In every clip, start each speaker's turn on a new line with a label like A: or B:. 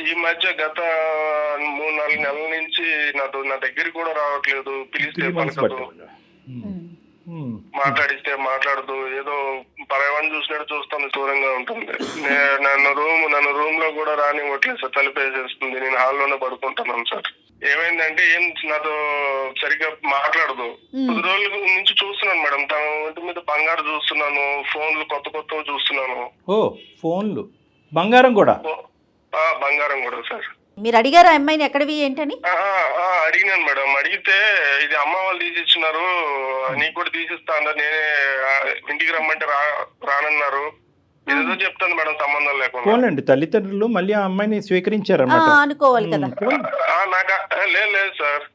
A: ఈ మధ్య గత 3-4 నెలల నుంచి నా దగ్గరికి కూడా రావట్లేదు. పిలిస్తే
B: 3 months
A: పలకదు,
B: బట్టి.
A: మాట్లాడిస్తే మాట్లాడదు, ఏదో పరవాన్ని చూసినట్టు చూస్తాను, దూరంగా ఉంటుంది. నన్ను రూమ్ లో కూడా రానివ్వట్లేదు సార్, తలుపేసేస్తుంది. నేను హాల్లోనే పడుకుంటున్నాను సార్. ఏమైందంటే ఏం నాతో సరిగ్గా మాట్లాడదు. 10 రోజుల నుంచి చూస్తున్నాను మేడం, తన ఒంటి మీద బంగారు చూస్తున్నాను, ఫోన్లు కొత్తవి చూస్తున్నాను.
B: ఓ ఫోన్లు, బంగారం కూడా?
A: బంగారం కూడా సార్.
C: మీరు అడిగారా అమ్మాయిని ఎక్కడివి ఏంటని?
A: అడిగినాను మేడం. అడిగితే ఇది అమ్మ వాళ్ళు తీసిచ్చినారు, నీకు కూడా తీసిస్తా అన్నారు. నేనే ఇంటికి రమ్మంటే రానన్నారు. ఏదో చెప్తాను మేడం, సంబంధం లేకుండా.
B: పోలండి, తల్లిదండ్రులు మళ్ళీ ఆ అమ్మాయిని స్వీకరించారన్నమాట.
C: అనుకోవాలి కదా.
A: నాకు లేదు సార్.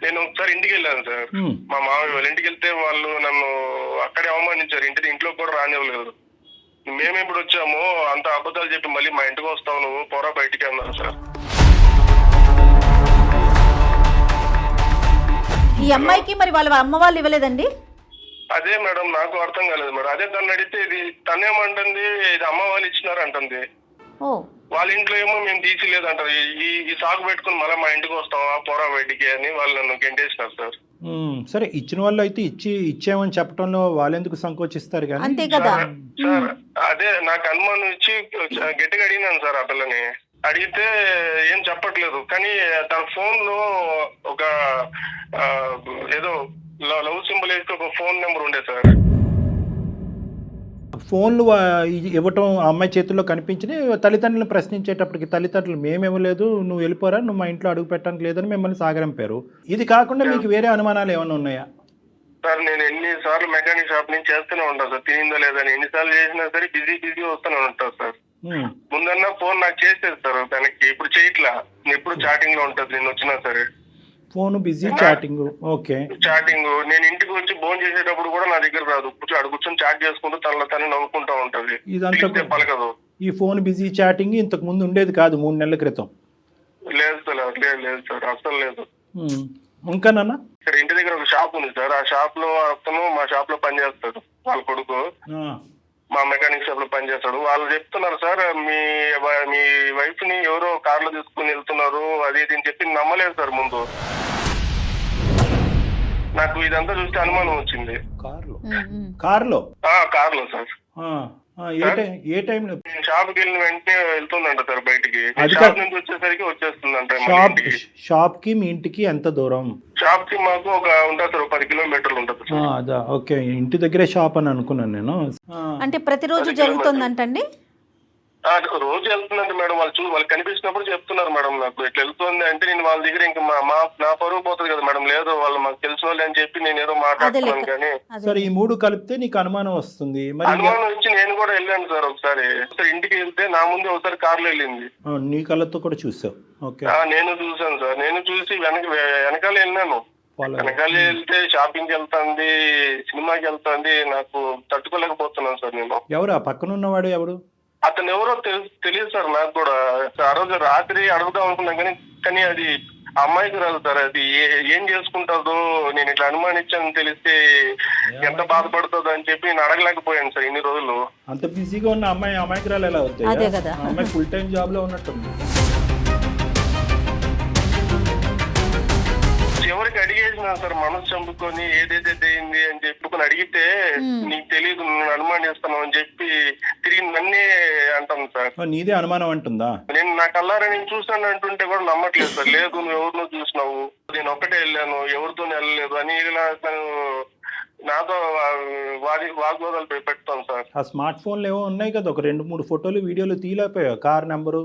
A: నేను ఒకసారి ఇంటికి వెళ్ళాను సార్. మా మామయ్య వాళ్ళ ఇంటికి వెళ్తే వాళ్ళు నన్ను అక్కడే అవమానించారు. ఇంట్లో కూడా రానివ్వలేదు. మేము ఇప్పుడు వచ్చాము, అంత అబద్ధాలు చెప్పి మళ్ళీ మా ఇంటికి వస్తావు నువ్వు, పోరా బయటికి అన్నారు సార్.
C: ఈ అమ్మాయికి మరి వాళ్ళ అమ్మ వాళ్ళు ఇవ్వలేదండి?
A: అదే మేడం నాకు అర్థం కాలేదు మేడం. అదే తను అడిగితే ఇది తనేమంటుంది, ఇది అమ్మ వాళ్ళు ఇచ్చినారు అంటుంది. వాళ్ళ ఇంట్లో ఏమో మేము తీసిలేదు అంటారు. ఈ సాగు పెట్టుకుని మళ్ళీ మా ఇంటికి వస్తావా, పోరా బయటికి అని వాళ్ళు నన్ను గెంటేసినారు సార్.
B: సరే, ఇచ్చిన వాళ్ళు అయితే ఇచ్చామని చెప్పడంలో వాళ్ళెందుకు సంకోచిస్తారు కానీ.
C: అంతే కదా
A: సార్. అదే నాకు అనుమానం ఇచ్చి గట్టిగా అడిగినాను సార్ ఆ పిల్లని. అడిగితే ఏం చెప్పట్లేదు. కానీ తన ఫోన్ లో ఒక ఏదో లవ్ సింబల్ వేసి ఒక ఫోన్ నెంబర్ ఉండే సార్.
B: ఫోన్లు ఇవ్వటం ఆ అమ్మాయి చేతుల్లో కనిపించినాయి. తల్లిదండ్రులను ప్రశ్నించేటప్పటికి తల్లిదండ్రులు మేము ఇవ్వలేదు, నువ్వు వెళ్ళిపోరా, నువ్వు మా ఇంట్లో అడుగు పెట్టడానికి లేదని మిమ్మల్ని సాగరంపారు. ఇది కాకుండా మీకు వేరే అనుమానాలు ఏమైనా ఉన్నాయా?
A: సార్ నేను ఎన్నిసార్లు మెకానిక్ షాప్ నుంచి చేస్తూనే ఉంటాను సార్, తినిందో లేదని. ఎన్నిసార్లు చేసినా సరే బిజీ వస్తూనే ఉంటాను సార్. ముందన్నా ఫోన్ నాకు చేసేది సార్ తనకి, ఇప్పుడు చేయట్లా. ఎప్పుడు చాటింగ్ లో ఉంటుంది నేను వచ్చినా సరే.
B: Phone busy, chatting. Okay,
A: chatting. నేను ఇంటికి వచ్చి ఫోన్ చేసేటప్పుడు కూడా నా దగ్గర రాదు. అడు కూర్చొని చాట్ చేసుకుంటూ తను నవ్వుకుంటా ఉంటది.
B: ఇదంతా
A: పలకదు.
B: ఈ ఫోన్ బిజీ, చాటింగ్ ఇంతకు ముందు ఉండేది కాదు 3 నెలల క్రితం?
A: లేదు సార్, అసలు లేదు.
B: ఇంకానన్నా
A: ఇక్కడ ఇంటి దగ్గర ఒక షాప్ ఉంది సార్. ఆ షాప్ లో అతను మా షాప్ లో పనిచేస్తాడు, వాళ్ళ కొడుకు మా మెకానిక్ షాప్ లో పనిచేస్తాడు. వాళ్ళు చెప్తున్నారు సార్, మీ వైఫ్ ని ఎవరో కార్ లో తీసుకుని వెళ్తున్నారు, అది ఇది అని చెప్పి నమ్మలేదు సార్ ముందు. నాకు ఇదంతా చూస్తే అనుమానం వచ్చింది.
B: కార్లో
A: సార్.
B: ఏ టైంలో?
A: షాప్కి వెళ్ళిన వెంటనే వెళ్తుందంట సార్ బయటికి. షాప్ నుంచి వచ్చేసరికి వచ్చేస్తుందంట.
B: షాప్ కి మీ ఇంటికి ఎంత దూరం?
A: షాప్ కి మాకు ఒక ఉంటుంది సార్, 10 కిలోమీటర్లు ఉంటుంది సార్.
B: అదా, ఓకే. ఇంటి దగ్గరే షాప్ అని అనుకున్నాను నేను.
C: అంటే ప్రతిరోజు జరుగుతుందంటండి?
A: రోజు వెళ్తుందంటే మేడం, వాళ్ళు కనిపించినప్పుడు చెప్తున్నారు మేడం నాకు ఇట్లా వెళ్తుంది అంటే. నేను వాళ్ళ దగ్గర ఇంకా నా పరువు పోతుంది కదా మేడం. లేదు వాళ్ళు మాకు తెలిసిన వాళ్ళు అని చెప్పి నేను ఏదో మాట్లాడుతున్నాను. కానీ
B: సరే, ఈ 3 కలిపితే నీకు అనుమానం వస్తుంది.
A: అనుమానం వచ్చి నేను కూడా వెళ్ళాను సార్. ఒకసారి ఇంటికి వెళ్తే నా ముందు ఒకసారి కార్లో వెళ్ళింది.
B: నీ కళ్ళతో కూడా చూసావు? ఓకే.
A: నేను చూసాను సార్. నేను చూసి వెనకాల వెళ్ళినాను. వెనకాల వెళ్తే షాపింగ్కి వెళ్తాంది, సినిమాకి వెళ్తాంది. నాకు తట్టుకోలేకపోతున్నాను సార్ నేను.
B: ఎవరు ఆ పక్కన ఉన్నవాడు? ఎవరు
A: అతను? ఎవరో తెలియదు సార్ నాకు కూడా. ఆ రోజు రాత్రి అడుగుదాం అనుకున్నాం కానీ అది అమ్మాయికి రాదు సార్. అది ఏం చేసుకుంటుందో, నేను ఇట్లా అనుమానించాను తెలిస్తే ఎంత బాధపడుతుందో అని చెప్పి నేను అడగలేకపోయాను సార్ ఇన్ని రోజులు.
B: అంత బిజీగా ఉన్న అమాయకురాలు ఎలా అవుతాయి? అమ్మాయి ఫుల్ టైం జాబ్ లో ఉన్నట్టుంది.
A: చివరికి అడిగేసిన సార్, మనసు చంపుకొని ఏదైతే అయింది అని చెప్పుకొని అడిగితే నీకు తెలియదు, నేను అనుమానిస్తాను అని చెప్పి తిరిగి నన్నే అంటాను సార్.
B: నీదే అనుమానం అంటుందా?
A: నేను నా కల్లారా నేను చూసాను అంటుంటే కూడా నమ్మట్లేదు సార్. లేదు, నువ్వు ఎవరినో చూసినావు, నేను ఒక్కటే వెళ్ళాను, ఎవరితో వెళ్ళలేదు అని నాతో వాగ్వాదాలు పెడతాను సార్.
B: ఆ స్మార్ట్ ఫోన్లు ఏవో ఉన్నాయి కదా, ఒక 2-3 ఫోటోలు వీడియోలు తీయలేకపోయావు? కార్ నెంబరు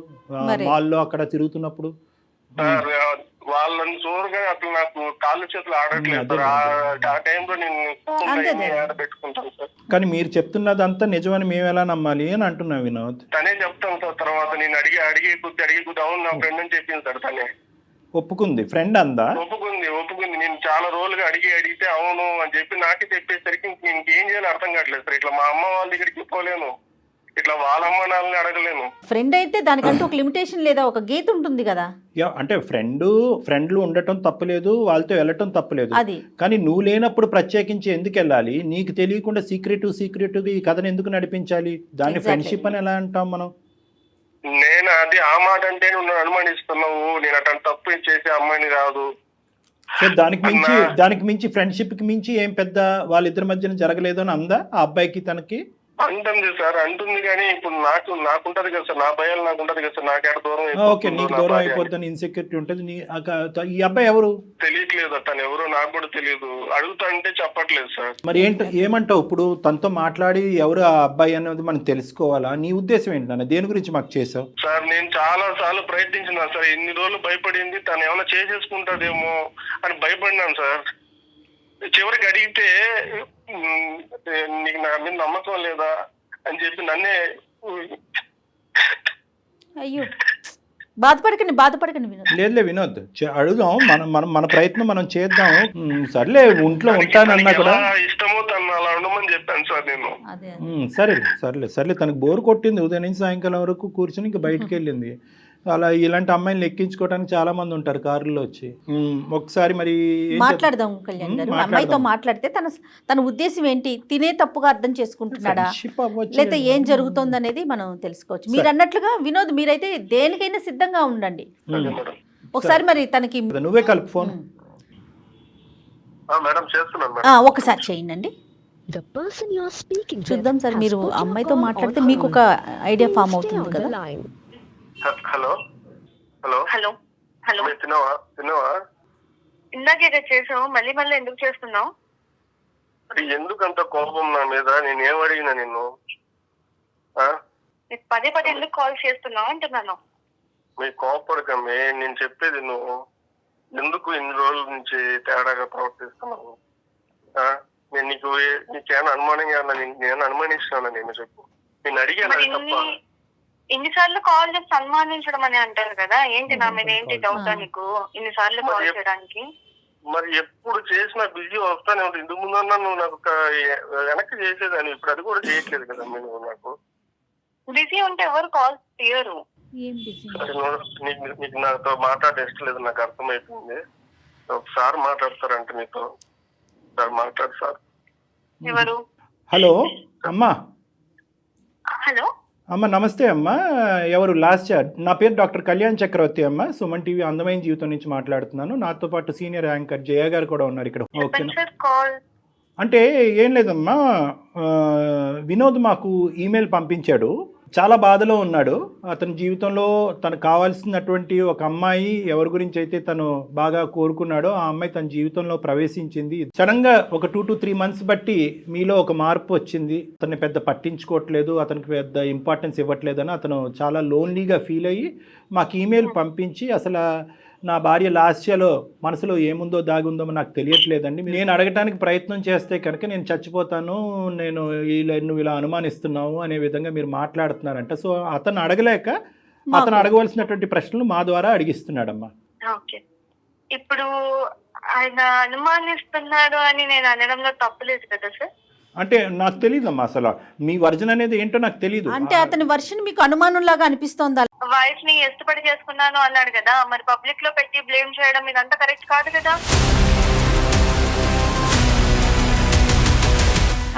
B: మాల్లో అక్కడ తిరుగుతున్నప్పుడు
A: వాళ్ళని చూడగా అసలు నాకు కాళ్ళు చేతులు ఆడట్లేదు. ఆ టైంలో నేను పెట్టుకుంటాను సార్.
B: కానీ మీరు చెప్తున్నదంతా నిజమని మేము ఎలా నమ్మాలి అని అంటున్నా వినోద్.
A: తనే చెప్తాను సార్. తర్వాత నేను అడిగే కొద్ది అవును నా ఫ్రెండ్ అని చెప్పింది సార్. తనే
B: ఒప్పుకుంది. ఫ్రెండ్ అందా?
A: ఒప్పుకుంది. నేను చాలా రోజులుగా అడిగితే అవును అని చెప్పి నాకే చెప్పేసరికి నేను ఏం చేయాలో అర్థం కావట్లేదు సార్. ఇట్లా మా అమ్మ వాళ్ళ దగ్గరికి పోలేను, ఇట్లా వాళ్ళ అమ్మ నాన్నని అడగలేను.
C: ఫ్రెండ్ అయితే దానికంటూ ఒక లిమిటేషన్ లేదా, ఒక గీత ఉంటుంది కదా.
B: అంటే ఫ్రెండ్లు ఉండటం తప్పలేదు, వాళ్ళతో వెళ్ళటం తప్పలేదు. కానీ నువ్వు లేనప్పుడు ప్రత్యేకించి ఎందుకు వెళ్ళాలి? నీకు తెలియకుండా సీక్రెట్ ఈ కథను ఎందుకు నడిపించాలి? దాన్ని ఫ్రెండ్షిప్ అని ఎలా అంటాం మనం?
A: నేను అది ఆ మాట అంటే నువ్వు అనుమానిస్తున్నావు, నేను అటువంటి తప్పు చేసే అమ్మాయిని కాదు.
B: సో దానికి మించి ఫ్రెండ్షిప్ కి మించి ఏం పెద్ద వాళ్ళిద్దరి మధ్యన జరగలేదు అని అందా ఆ అబ్బాయికి తనకి?
A: అంటుంది సార్, అంటుంది కానీ ఇప్పుడు నాకుంటది కదా సార్, నా భయాలు నాకుంటది కదా సార్, నాకేట దూరం
B: ఓకే, నీకు దూరం అయిపోద్దని ఇన్సెక్యూరిటీ ఉంటుంది. ఈ అబ్బాయి ఎవరు
A: తెలియట్లేదు, తను ఎవరో నాకు కూడా తెలియదు. అడుగుతా అంటే చెప్పట్లేదు సార్.
B: మరి ఏమంటావు ఇప్పుడు? తనతో మాట్లాడి ఎవరు ఆ అబ్బాయి అనేది మనం తెలుసుకోవాలా? నీ ఉద్దేశం ఏంటన్నా, దేని గురించి మాకు చేసావు?
A: సార్ నేను చాలా సార్లు ప్రయత్నించిన సార్, ఎన్ని రోజులు భయపడింది తను ఏమైనా చేసేసుకుంటాదేమో అని భయపడినాను సార్. చివరికి అడిగితే నీకు నా మీద నమ్మకం లేదా అని చెప్పి నన్నే.
C: అయ్యో, బాధపడకండి వినోద్.
B: లేదులే వినోద్, అడుగుదాం, మన ప్రయత్నం మనం చేద్దాం. సర్లే, ఒంట్లో ఉంటానన్నా కూడా
A: ఇష్టమో తను అలా ఉండమని చెప్పాను సార్ నేను.
B: సర్లే తనకు బోర్ కొట్టింది, ఉదయం నుంచి సాయంకాలం వరకు కూర్చొని ఇంకా బయటకు వెళ్ళింది. అలా ఇలాంటి అమ్మాయిని ఎక్కించుకోవడానికి చాలా మంది ఉంటారు కారులో వచ్చి. ఒకసారి మరి
C: మాట్లాడదాం కళ్యాణ్ గారు. అమ్మాయితో మాట్లాడితే తన ఉద్దేశం ఏంటి, తినే తప్పుగా అర్థం చేసుకుంటున్నాడా లేదా ఏం జరుగుతుంది అనేది మనం తెలుసుకోవచ్చు. మీరు అన్నట్లుగా వినోద్, మీరైతే దేనికైనా సిద్ధంగా ఉండండి. ఒకసారి మరి తనకి
B: నువ్వే కలుపు ఫోన్.
A: మేడం చేస్తున్నాను,
C: ఒకసారి చేయండి. చూద్దాం సార్, మీరు అమ్మాయితో మాట్లాడితే మీకు ఒక ఐడియా ఫామ్ అవుతుంది కదా.
A: హలో హలో
D: హలో హలో,
A: తిన్నావా?
D: ఇందాకే చేసావు, మళ్ళీ ఎందుకు చేస్తున్నావు?
A: అది ఎందుకు అంత కోపం నా మీద? నేనేం అడిగినా నిన్ను?
D: పదే ఎందుకు కాల్ చేస్తున్నావు అంటున్నాను.
A: మీరు కోపడకమ్మే, నేను చెప్పేది నువ్వు ఎందుకు ఇన్ని రోజుల నుంచి తేడాగా ప్రవర్తిస్తున్నావు? నేను నీకేమైనా అనుమానంగా నేను అనుమానిస్తున్నాను? నేను చెప్పు, నేను అడిగాను తప్ప.
D: ఇన్నిసార్లు కాల్ చేసి సన్మానించడం అని అంటారు కదా, ఏంటి నా మీద ఏంటి డౌట్ నీకు ఇన్నిసార్లు కాల్ చేయడానికి?
A: మరి ఎప్పుడు చేసినా బిజీ వస్తానే ఉంటుంది. ఇందుకు ముందన్నా నువ్వు నాకు వెనక్కి చేసేదాన్ని, ఇప్పుడు అది కూడా చేయట్లేదు కదా నువ్వు నాకు.
D: బిజీ ఉంటే ఎవరు కాల్ తీయరు.
A: నీకు నాతో మాట్లాడే ఇష్టం లేదు, నాకు అర్థమైపోయింది. ఒకసారి మాట్లాడతారంటే నీతో సార్ మాట్లాడు సార్.
D: ఎవరు?
B: హలో అమ్మా.
D: హలో
B: అమ్మ, నమస్తే అమ్మా. ఎవరు? లాస్ట్ నా పేరు డాక్టర్ కళ్యాణ్ చక్రవర్తి అమ్మ, సుమన్ టీవీ అందమైన జీవితం నుంచి మాట్లాడుతున్నాను. నాతో పాటు సీనియర్ యాంకర్ జయ గారు కూడా ఉన్నారు ఇక్కడ. ఓకేనా? అంటే ఏం లేదమ్మా, వినోద్ మాకు ఈమెయిల్ పంపించాడు, చాలా బాధలో ఉన్నాడు. అతని జీవితంలో తనకు కావాల్సినటువంటి ఒక అమ్మాయి ఎవరి గురించి అయితే తను బాగా కోరుకున్నాడో ఆ అమ్మాయి తన జీవితంలో ప్రవేశించింది. సడన్గా ఒక 2 to 3 months బట్టి మీలో ఒక మార్పు వచ్చింది. అతన్ని పెద్ద పట్టించుకోవట్లేదు, అతనికి పెద్ద ఇంపార్టెన్స్ ఇవ్వట్లేదని అతను చాలా లోన్లీగా ఫీల్ అయ్యి మాకు ఈమెయిల్ పంపించి, అసలు నా భార్య లాస్యలో మనసులో ఏముందో దాగుందో నాకు తెలియట్లేదండి, నేను అడగటానికి ప్రయత్నం చేస్తే కనుక నేను చచ్చిపోతాను, నువ్వు ఇలా అనుమానిస్తున్నావు అనే విధంగా మీరు మాట్లాడుతున్నారంట. సో అతను అడగలేక అతను అడగవలసినటువంటి ప్రశ్నలు మా ద్వారా అడిగిస్తున్నాడమ్మా.
D: ఓకే, ఇప్పుడు ఆయన అనుమానిస్తున్నాడు అని నేను అనడంలో తప్పులేదు కదా సార్?
B: అంటే నాకు తెలియదమ్మా, అసలు మీ వర్జన్ అనేది ఏంటో నాకు తెలియదు.
C: అంటే అతని వర్షన్ మీకు అనుమానం లాగా అనిపిస్తోందా?
D: వైఫ్ ని ఇష్టపడి చేసుకున్నాను అన్నాడు కదా, మరి పబ్లిక్ లో పెట్టి బ్లేమ్ చేయడం ఇదంతా కరెక్ట్ కాదు కదా?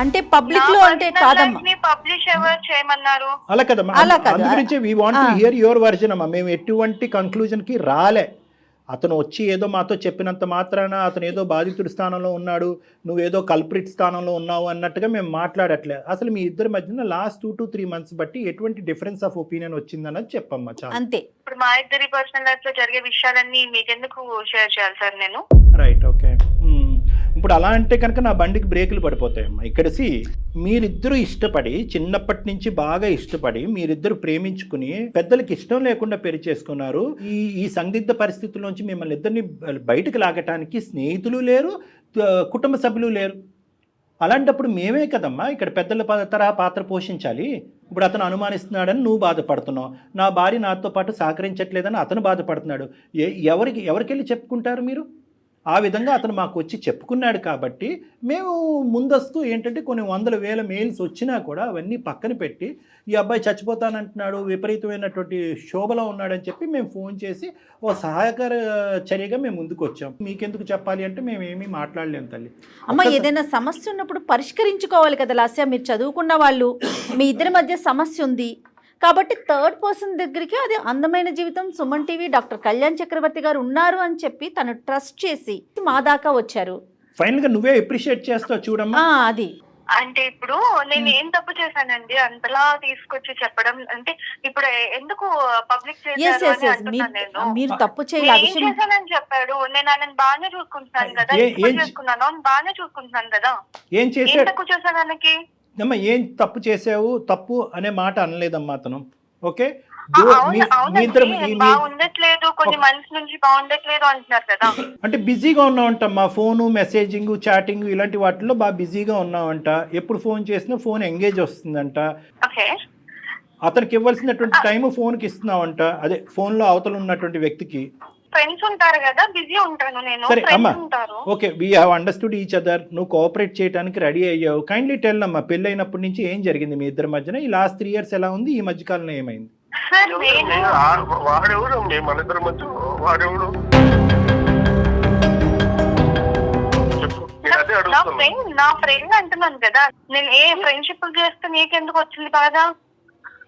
C: అంటే పబ్లిక్ లో అంటే కాదమ్మా,
D: పబ్లిష్ ఎవరు చేయమన్నారు?
B: అలా కదమ్మా, అందుగురించి we want to hear your version అమ్మా. మేము ఎటువంటి కంక్లూజన్ కి రాలే. అతను వచ్చి ఏదో మాతో చెప్పినంత మాత్రాన అతను ఏదో బాధితుడి స్థానంలో ఉన్నాడు, నువ్వేదో కల్ప్రిట్ స్థానంలో ఉన్నావు అన్నట్టుగా మేము మాట్లాడట్లేదు. అసలు మీ ఇద్దరి మధ్యన లాస్ట్ 2 to 3 months బట్టి ఎటువంటి డిఫరెన్స్ ఆఫ్ ఒపీనియన్ వచ్చిందన్నది చెప్పమ్మా. చాలా
C: అంతే.
D: ఇప్పుడు మా ఇద్దరి పర్సనల్ లైఫ్ లో జరిగే విషయాలన్నీ మీకెందుకు షేర్ చేయాలి సార్ నేను?
B: Right, okay. ఇప్పుడు అలా అంటే కనుక నా బండికి బ్రేకులు పడిపోతాయమ్మా. ఇక్కడ మీరిద్దరూ ఇష్టపడి, చిన్నప్పటి నుంచి బాగా ఇష్టపడి, మీరిద్దరు ప్రేమించుకుని పెద్దలకి ఇష్టం లేకుండా పెళ్లి చేసుకున్నారు. ఈ సందిగ్ధ పరిస్థితుల్లోంచి మిమ్మల్ని ఇద్దరిని బయటకు లాగటానికి స్నేహితులు లేరు, కుటుంబ సభ్యులు లేరు. అలాంటప్పుడు మేమే కదమ్మా ఇక్కడ పెద్దల తరహా పాత్ర పోషించాలి. ఇప్పుడు అతను అనుమానిస్తున్నాడని నువ్వు బాధపడుతున్నావు, నా భార్య నాతో పాటు సహకరించట్లేదని అతను బాధపడుతున్నాడు. ఎవరికెళ్ళి చెప్పుకుంటారు మీరు? ఆ విధంగా అతను మాకు వచ్చి చెప్పుకున్నాడు కాబట్టి మేము ముందస్తు ఏంటంటే కొన్ని 100,000 మెయిల్స్ వచ్చినా కూడా అవన్నీ పక్కన పెట్టి ఈ అబ్బాయి చచ్చిపోతానంటున్నాడు, విపరీతమైనటువంటి శోభలో ఉన్నాడని చెప్పి మేము ఫోన్ చేసి ఓ సహాయకర చర్యగా మేము ముందుకు వచ్చాం. మీకెందుకు చెప్పాలి అంటే మేము ఏమీ మాట్లాడలేము తల్లి.
C: అమ్మ, ఏదైనా సమస్య ఉన్నప్పుడు పరిష్కరించుకోవాలి కదా లాస్య. మీరు చదువుకున్న వాళ్ళు, మీ ఇద్దరి మధ్య సమస్య ఉంది కాబట్టి థర్డ్ పర్సన్ దగ్గరికి అది అందమైన జీవితం సుమన్ టీవీ డాక్టర్ కళ్యాణ్ చక్రవర్తి గారు ఉన్నారు అని చెప్పి తను ట్రస్ట్ చేసి మా దాకా వచ్చారు.
B: ఫైనల్ గా నువ్వే అప్రిషియేట్ చేస్తావు చూడమ్మా.
C: అది
D: అంటే ఇప్పుడు నేను ఏం తప్పు చేశానండి అంతలా తీసుకొచ్చి చెప్పడం? అంటే ఇప్పుడు ఎందుకు పబ్లిక్ చేశారు అని అంటున్నాను నేను.
C: మీరు తప్పు చేయాలి.
D: ఏం చేశానని చెప్పాడు? నేను ఆయన బాగానే చూసుకుంటున్నాను కదా, చేసుకున్నాను బాగానే చూసుకుంటున్నాను కదా.
B: ఏం చేశాడు?
D: తక్కువ చేశాను ఆయనకి?
B: అమ్మా ఏం తప్పు చేసావు? తప్పు అనే మాట అనలేదమ్మా అతను. ఓకే
D: బాగుండట్లేదు, కొన్ని మంత్స్ నుంచి బాగుండట్లేదు అంటున్నారు కదా.
B: అంటే బిజీగా ఉన్నావంటమ్మా, ఫోను మెసేజింగ్ చాటింగ్ ఇలాంటి వాటిల్లో బాగా బిజీగా ఉన్నావంట. ఎప్పుడు ఫోన్ చేసినా ఫోన్ ఎంగేజ్ వస్తుందంట. అతనికి ఇవ్వాల్సినటువంటి టైం ఫోన్కి ఇస్తున్నావంట, అదే ఫోన్ లో అవతల ఉన్నటువంటి వ్యక్తికి.
D: ఫ్రెండ్స్ ఉంటారు కదా, బిజీ ఉంటాను నేను.
B: సరే అమ్మా, okay, we have understood each other. నువ్వు కోఆపరేట్ చేయడానికి రెడీ అయ్యావు. కైండ్లీ టెల్ అమ్మా, పెళ్ళి అయినప్పటి నుంచి ఏం జరిగింది మీ ఇద్దరి మధ్యన? ఈ లాస్ట్ 3 years ఎలా ఉంది? ఈ మధ్య కాలంలో ఏమైంది?
A: వాడెవడు మన ఇద్దరి మధ్య? వాడెవడు?
D: నా ఫ్రెండ్ అంటున్నాను కదా. నేను ఏ ఫ్రెండ్షిప్ చేస్తే నీకెందుకు వచ్చింది బాధ?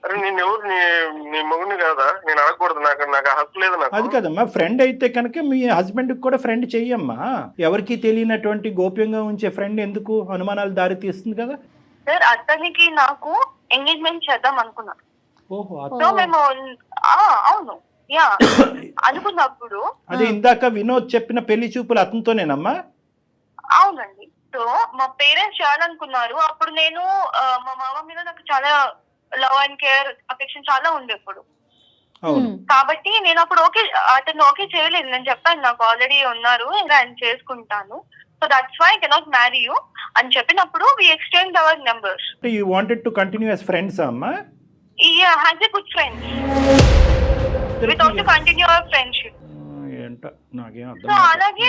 A: అరే నేను ఎవరు? నీ మొగుని కాదా? నేను అడగకూడదు, నాకు హక్కు లేదు. నాకు
B: అది కదమ్మా, ఫ్రెండ్ అయితే కనుక మీ హస్బెండ్ కూడా ఫ్రెండ్ చెయ్యమ్మా. ఎవరికి తెలియనటువంటి గోప్యంగా ఉంచే ఫ్రెండ్ ఎందుకు అనుమానాలు దారి తీస్తుంది కదా.
D: సార్ అతనికి నాకు ఎంగేజ్మెంట్ చేద్దాం అనుకున్నాను. సో మేము అవును యా అనుకున్నప్పుడు
B: అదే ఇందాక వినోద్ చెప్పిన పెళ్లి చూపులు అతనితోనేనమ్మా?
D: అవునండి. సో మా పేరెంట్స్ చేయాలనుకున్నారు. అప్పుడు నేను మా మామ మీద నాకు చాలా లవ్ అండ్ కేర్ అఫెక్షన్ చాలా ఉండే ఇప్పుడు. కాబట్టి నేను అప్పుడు అతను ఓకే చేయలేదు. నేను చెప్పాను నాకు ఆల్రెడీ ఉన్నారు, ఇంకా ఆయన చేసుకుంటాను, so that's why I cannot marry you అని చెప్పినప్పుడు we exchange our numbers.
B: You wanted to continue as friends అమ్మా?
D: Yeah, as a good friend. We thought to continue our friendship. So అలాగే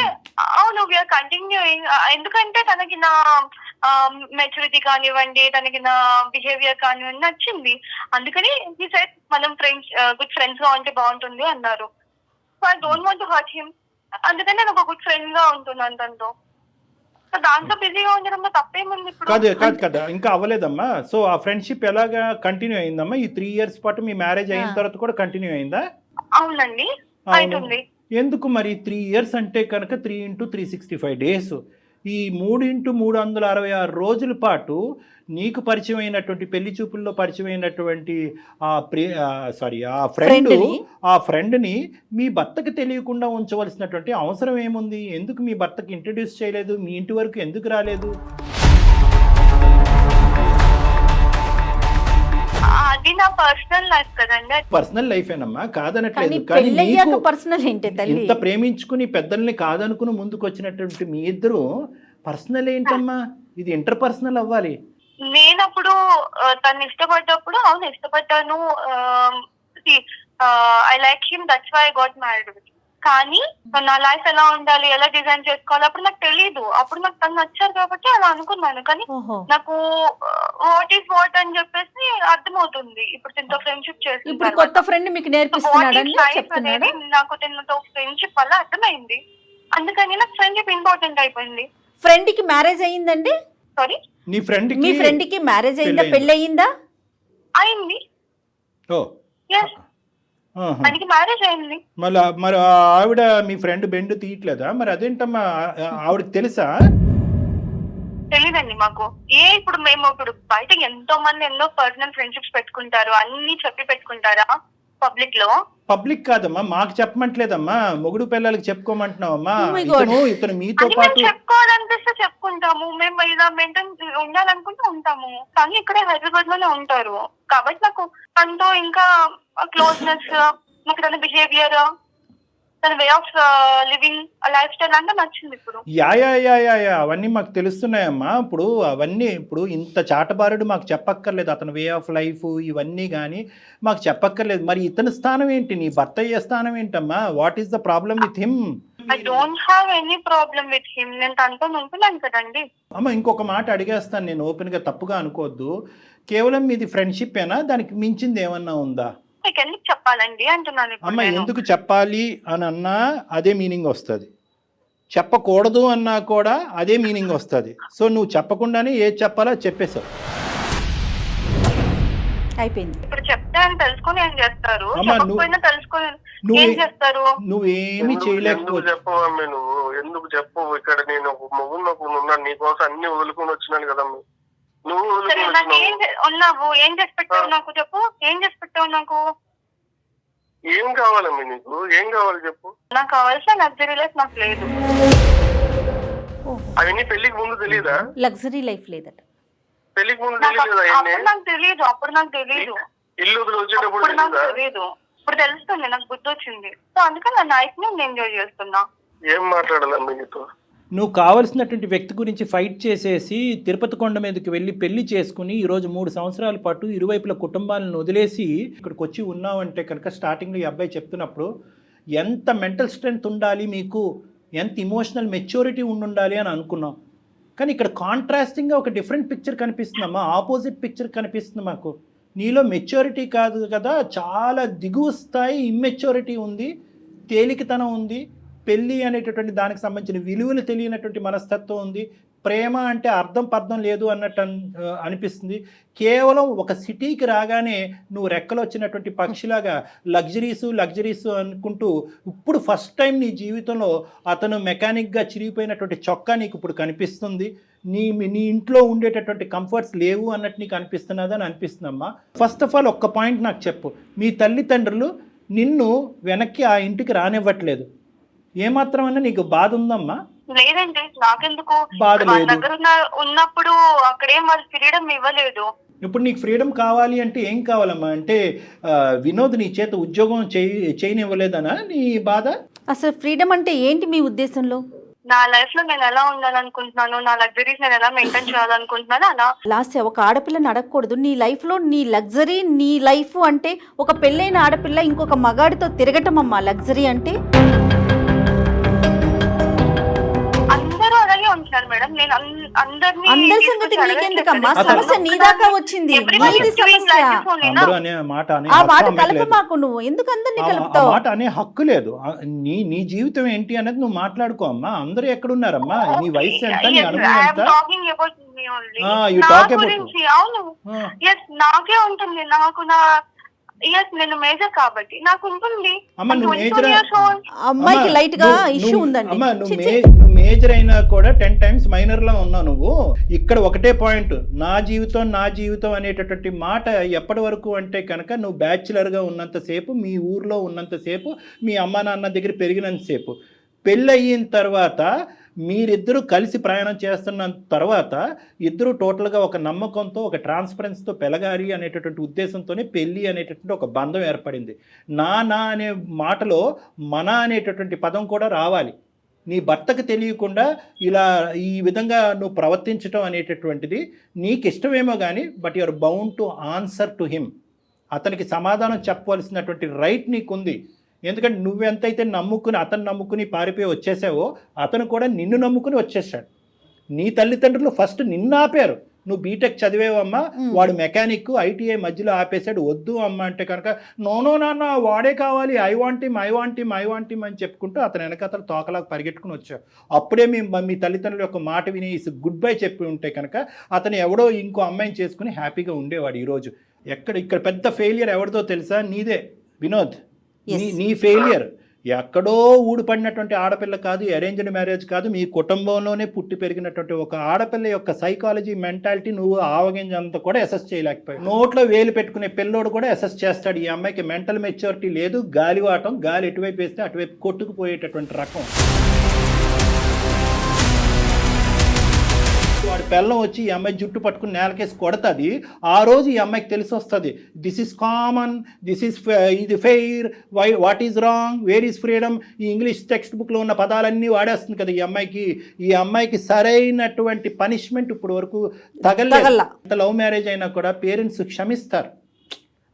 D: అవును, we are continuing. ఎందుకంటే తనకి నా maturity కానివ్వండి, తనకి నా బిహేవియర్ కానివ్వండి నచ్చింది. అందుకని he said మనం ఫ్రెండ్స్ గుడ్ ఫ్రెండ్స్ గా ఉంటే బాగుంటుంది అన్నారు. So I don't want to hurt him. అందుకని నేను ఒక గుడ్ ఫ్రెండ్ గా ఉంటున్నాను తనతో. దాంట్లో బిజీగా ఉండడంలో తప్పేముంది?
B: కాదు కాదు కదా, ఇంకా అవ్వలేదమ్మా. సో ఆ ఫ్రెండ్షిప్ ఎలాగా కంటిన్యూ అయిందమ్మా? ఈ 3 years పాటు మీ మ్యారేజ్ అయిన తర్వాత కూడా కంటిన్యూ అయిందా?
D: అవునండి, అవుతుంది.
B: ఎందుకు మరి 3 years అంటే కనుక 3 into 365 days, ఈ 3 into 366 రోజుల పాటు నీకు పరిచయం అయినటువంటి పెళ్లి చూపుల్లో పరిచయం అయినటువంటి ఆ ఫ్రెండ్ని మీ భర్తకి తెలియకుండా ఉంచవలసినటువంటి అవసరం ఏముంది? ఎందుకు మీ భర్తకి ఇంట్రడ్యూస్ చేయలేదు? మీ ఇంటి వరకు ఎందుకు రాలేదు?
D: అది నా పర్సనల్ లైఫ్ కదండి.
B: పర్సనల్ లైఫ్ ఏనమ్మా, కాదనట్లేదు. ఇంత ప్రేమించుకుని పెద్దల్ని కాదనుకుని ముందుకు వచ్చినటువంటి మీ ఇద్దరు పర్సనల్ ఏంటమ్మా? ఇది ఇంటర్ పర్సనల్ అవ్వాలి.
D: నేనప్పుడు తను ఇష్టపడ్డప్పుడు అవును ఇష్టపడ్డాను, I like him, that's why I got married with. కానీ నా లైఫ్ ఎలా ఉండాలి, ఎలా డిజైన్ చేసుకోవాలి అప్పుడు నాకు తెలీదు. అప్పుడు నాకు తను నచ్చారు కాబట్టి అలా అనుకున్నాను. కానీ నాకు వాట్ ఈస్ వాట్ అని చెప్పేసి అర్థమవుతుంది ఇప్పుడు తనతో ఫ్రెండ్షిప్ చేసి.
C: కొత్త ఫ్రెండ్ మీకు నేర్పిస్తున్నాడని
D: నాకు తనతో ఫ్రెండ్షిప్ వల్ల అర్థమైంది. అందుకని నాకు ఫ్రెండ్షిప్ ఇంపార్టెంట్ అయిపోయింది.
C: ఫ్రెండ్ కి మ్యారేజ్ అయ్యిందండి?
D: సారీ,
B: మీ
C: ఫ్రెండ్ కి మ్యారేజ్ అయిందా? పెళ్లి అయిందా?
D: అయింది. మనకి మ్యారేజ్ అయింది.
B: మరి ఆవిడ మీ ఫ్రెండ్ బెండ్ తీయట్లేదా? మరి అదేంటమ్మా, ఆవిడకి తెలుసా?
D: తెలీదండి మాకు. ఇప్పుడు మేము ఇప్పుడు బయటకి ఎంతో మంది ఎన్నో పర్సనల్ ఫ్రెండ్షిప్స్ పెట్టుకుంటారు, అన్ని చెప్పి పెట్టుకుంటారా పబ్లిక్ లో?
B: పబ్లిక్ కాదమ్మా, మాకు చెప్పమంటలేదమ్మా, మొగుడు పిల్లలకి చెప్పుకోమంటున్నావమ్మా. ఇతను మీతో పాటు
D: చెప్పుకోవాలనిపిస్తే చెప్పుకుంటాము. మేము ఇలా మెయింటైన్ ఉండాలనుకుంటే ఉంటాము. కానీ ఇక్కడే హైదరాబాద్ లోనే ఉంటారు కాబట్టి నాకు తనతో ఇంకా క్లోజ్నెస్, నాకు తన బిహేవియర్, తన way of living, life style అంతా నచ్చింది. ఇప్పుడు
B: అవన్నీ మాకు తెలుస్తున్నాయమ్మా. ఇప్పుడు ఇంత చాటబారుడు మాకు చెప్పక్కర్లేదు. అతని వే ఆఫ్ లైఫ్ ఇవన్నీ కానీ మాకు చెప్పక్కర్లేదు. మరి ఇతని స్థానం ఏంటి? నీ భర్త అయ్యే స్థానం ఏంటమ్మా? What is the problem with him?
D: I don't have any problem with him. నేను తనతో ఉంటున్నాను కదండి.
B: అమ్మ ఇంకొక మాట అడిగేస్తాను నేను, ఓపెన్ గా తప్పుగా అనుకోవద్దు. కేవలం మీది ఫ్రెండ్షిప్ ఏనా? దానికి మించింది ఏమన్నా ఉందా?
D: ఎందుకు చెప్పాలండి అంటున్నాను.
B: అమ్మ ఎందుకు చెప్పాలి అని అన్నా అదే మీనింగ్ వస్తుంది, చెప్పకూడదు అన్నా కూడా అదే మీనింగ్ వస్తుంది. సో నువ్వు చెప్పకుండానే ఏది చెప్పాలో చెప్పేశావు.
C: అయిపోయింది.
D: ఇప్పుడు చెప్తే అని తెలుసుకొని ఏం చేస్తారు,
B: అమ్మా,
D: చెప్పకపోయినా తెలుసుకొని ఏం చేస్తారు?
B: నువ్వేమి చేయలేకపోతే
A: చెప్పవు అమ్మే, నువ్వు ఎందుకు చెప్పవు? ఇక్కడ నేను ఒక మొగుడు ఉన్నాను, నీకోసం అన్ని వదులుకొని వచ్చినాను కదమ్మా. నువ్వు
D: సరే, నాకు ఏం ఉన్నావు, ఏం చేసి పెట్టావు నాకు చెప్పు, ఏం చేసి పెట్టావు నాకు?
A: ఏం కావాలమ్మా నీకు? ఏం కావాలి చెప్పు.
D: నాకు కావాల్సిన లగ్జరీ లైఫ్ నాకు లేదు.
A: అవన్నీ పెళ్లికి ముందు తెలియదా?
C: లగ్జరీ లైఫ్ లేదట.
A: పెళ్లికి ముందు తెలియదా?
D: నాకు తెలియదు, అప్పుడు నాకు తెలియదు.
A: ఇల్లు వదిలి వచ్చేటప్పుడు
D: అప్పుడు నాకు తెలియదు, ఇప్పుడు తెలుస్తుంది, నాకు బుద్ధి వచ్చింది. సో అందుకే నా లైఫ్ ని నేను ఎంజాయ్ చేస్తున్నా.
A: ఏం మాట్లాడాలమ్మా నీతో?
B: నువ్వు కావలసినటువంటి వ్యక్తి గురించి ఫైట్ చేసేసి తిరుపతి కొండ మీదకి వెళ్ళి పెళ్లి చేసుకుని ఈరోజు 3 సంవత్సరాల పాటు ఇరువైపుల కుటుంబాలను వదిలేసి ఇక్కడికి వచ్చి ఉన్నావంటే కనుక స్టార్టింగ్లో ఈ అబ్బాయి చెప్తున్నప్పుడు ఎంత మెంటల్ స్ట్రెంగ్త్ ఉండాలి మీకు, ఎంత ఇమోషనల్ మెచ్యూరిటీ ఉండాలి అని అనుకున్నాం. కానీ ఇక్కడ కాంట్రాస్టింగ్గా ఒక డిఫరెంట్ పిక్చర్ కనిపిస్తుందమ్మా, ఆపోజిట్ పిక్చర్ కనిపిస్తుంది మాకు. నీలో మెచ్యూరిటీ కాదు కదా, చాలా దిగువ స్థాయి ఇమ్మెచ్యూరిటీ ఉంది, తేలికతనం ఉంది, పెళ్ళి అనేటటువంటి దానికి సంబంధించిన విలువలు తెలియనటువంటి మనస్తత్వం ఉంది, ప్రేమ అంటే అర్థం పర్థం లేదు అన్నట్టు అనిపిస్తుంది. కేవలం ఒక సిటీకి రాగానే నువ్వు రెక్కలు వచ్చినటువంటి పక్షిలాగా లగ్జరీస్ అనుకుంటూ ఇప్పుడు ఫస్ట్ టైం నీ జీవితంలో అతను మెకానిక్గా చిరిగిపోయినటువంటి చొక్కా నీకు ఇప్పుడు కనిపిస్తుంది. నీ ఇంట్లో ఉండేటటువంటి కంఫర్ట్స్ లేవు అన్నట్టు నీకు అనిపిస్తున్నదని అనిపిస్తుందమ్మా. ఫస్ట్ ఆఫ్ ఆల్ ఒక్క పాయింట్ నాకు చెప్పు, మీ తల్లిదండ్రులు నిన్ను వెనక్కి ఆ ఇంటికి రానివ్వట్లేదు, ఏమాత్రమన్నా నీకు బాధ ఉందమ్మా?
D: లేదండి, నాకెందుకు
B: బాధ లేదు.
D: దగ్గర ఉన్నప్పుడు అక్కడేం వాళ్ళు ఫ్రీడమ్ ఇవ్వలేదు.
B: ఇప్పుడు నీకు ఫ్రీడమ్ కావాలి అంటే ఏం కావాలమ్మా? అంటే వినోద్ నీ చేత ఉద్యోగం చేయనివ్వలేదనా నీ బాధ?
C: అసలు ఫ్రీడమ్ అంటే ఏంటి మీ ఉద్దేశంలో?
D: నా లైఫ్ లో నేను ఎలా ఉండాలనుకుంటున్నాను, నా లగ్జరీస్ నేను ఎలా మెయింటైన్ చేయాలనుకుంటున్నాను అలా.
C: లాస్ట్ ఒక ఆడపిల్లని అడగకూడదు, నీ లైఫ్ లో నీ లగ్జరీ నీ లైఫ్ అంటే ఒక పెళ్ళైన ఆడపిల్ల ఇంకొక మగాడితో తిరగటం అమ్మా లగ్జరీ అంటే.
D: ఉంటున్నారు మేడం, నేను అందరి
C: సంగతి నీకెందుకమ్మా, సమస్య నీ దాకా వచ్చింది, నీది సమస్య. ఆ మాట కలప మాకు, నువ్వు ఎందుకు అందరినీ కలుపుతావు?
B: మాట అనే హక్కు లేదు. నీ జీవితం ఏంటి అనేది నువ్వు మాట్లాడుకో అమ్మా. అందరూ ఎక్కడున్నారమ్మా? నీ వయసు ఎంత, నీ అనుభవం ఎంత?
D: నాకే ఉంటుంది, నాకు నా నేను మేజర్ కాబట్టి నాకు ఉంటుంది.
C: అమ్మాయికి లైట్ గా ఇష్యూ ఉందండి.
B: అమ్మా నువ్వు మేజర్ అయినా కూడా 10 times మైనర్ లా ఉన్నావు నువ్వు. ఇక్కడ ఒకటే పాయింట్, నా జీవితం అనేటటువంటి మాట ఎప్పటి వరకు అంటే కనుక నువ్వు బ్యాచులర్గా ఉన్నంతసేపు, మీ ఊర్లో ఉన్నంతసేపు, మీ అమ్మా నాన్న దగ్గర పెరిగినంతసేపు. పెళ్ళి అయిన తర్వాత మీరిద్దరూ కలిసి ప్రయాణం చేస్తున్న తర్వాత ఇద్దరు టోటల్గా ఒక నమ్మకంతో, ఒక ట్రాన్స్పరెన్స్తో పెరగాలి అనేటటువంటి ఉద్దేశంతోనే పెళ్ళి అనేటటువంటి ఒక బంధం ఏర్పడింది. నా అనే మాటలో మన అనేటటువంటి పదం కూడా రావాలి. నీ భర్తకు తెలియకుండా ఇలా ఈ విధంగా నువ్వు ప్రవర్తించడం అనేటటువంటిది నీకు ఇష్టమేమో కానీ, but you're bound to answer to him. అతనికి సమాధానం చెప్పవలసినటువంటి రైట్ నీకుంది. ఎందుకంటే నువ్వెంతైతే అతను నమ్ముకుని పారిపోయి వచ్చేసావో, అతను కూడా నిన్ను నమ్ముకుని వచ్చేసాడు. నీ తల్లిదండ్రులు ఫస్ట్ నిన్ను ఆపారు. నువ్వు బీటెక్ చదివేవమ్మా, వాడు మెకానిక్, ఐటీఐ మధ్యలో ఆపేశాడు. వద్దు అమ్మ అంటే కనుక నో నాన్న వాడే కావాలి, ఐ వాంట్ హిమ్ అని చెప్పుకుంటూ అతను వెనకతలు తోకలాగా పరిగెట్టుకుని వచ్చావు. అప్పుడే మీ తల్లిదండ్రుల యొక్క మాట విని గుడ్ బై చెప్పి ఉంటే కనుక అతను ఎవడో ఇంకో అమ్మాయిని చేసుకుని హ్యాపీగా ఉండేవాడు. ఈరోజు ఇక్కడ పెద్ద ఫెయిలియర్ ఎవరిదో తెలుసా? నీదే వినోద్. నీ ఫెయిలియర్ ఎక్కడో ఊడిపడినటువంటి ఆడపిల్ల కాదు, అరేంజ్డ్ మ్యారేజ్ కాదు, మీ కుటుంబంలోనే పుట్టి పెరిగినటువంటి ఒక ఆడపిల్ల యొక్క సైకాలజీ, మెంటాలిటీ నువ్వు ఆవగింజంతా కూడా అసెస్ చేయలేకపోయావు. నోట్లో వేలు పెట్టుకునే పిల్లోడు కూడా అసెస్ చేస్తాడు. ఈ అమ్మాయికి మెంటల్ మెచ్యూరిటీ లేదు, గాలివాటం, గాలి ఎటువైపు వేస్తే అటువైపు కొట్టుకుపోయేటటువంటి రకం. వాడి పిల్లం వచ్చి ఈ అమ్మాయి జుట్టు పట్టుకుని నేలకేసి కొడుతుంది. ఆ రోజు ఈ అమ్మాయికి తెలిసి వస్తుంది, దిస్ ఈజ్ కామన్, ఇది fair, what is wrong, where is freedom. ఈ ఇంగ్లీష్ టెక్స్ట్ బుక్లో ఉన్న పదాలన్నీ వాడేస్తుంది కదా ఈ అమ్మాయికి సరైనటువంటి పనిష్మెంట్ ఇప్పుడు వరకు తగల. లవ్ మ్యారేజ్ అయినా కూడా పేరెంట్స్ క్షమిస్తారు.